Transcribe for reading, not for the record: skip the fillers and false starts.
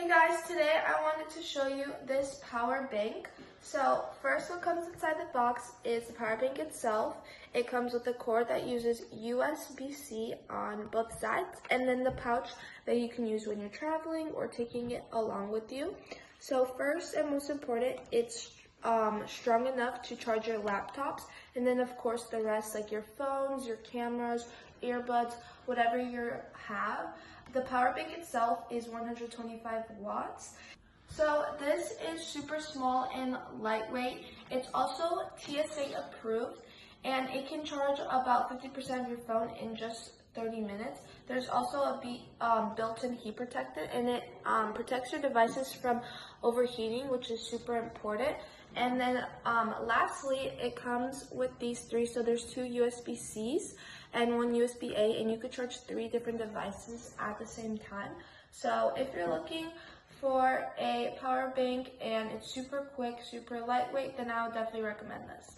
Hey guys, today I wanted to show you this power bank. So first what comes inside the box is the power bank itself. It comes with a cord that uses USB-C on both sides, and then the pouch that you can use when you're traveling or taking it along with you. So first and most important, it's strong enough to charge your laptops, and then of course the rest, like your phones, your cameras, earbuds, whatever you have. The power bank itself is 125 watts. So this is super small and lightweight. It's also TSA approved, and it can charge about 50% of your phone in just 30 minutes. There's also a built-in heat protector, and it protects your devices from overheating, which is super important. And then lastly, it comes with these three. So there's two USB-Cs and one USB-A, and you could charge 3 different devices at the same time. So if you're looking for a power bank and it's super quick, super lightweight, then I would definitely recommend this.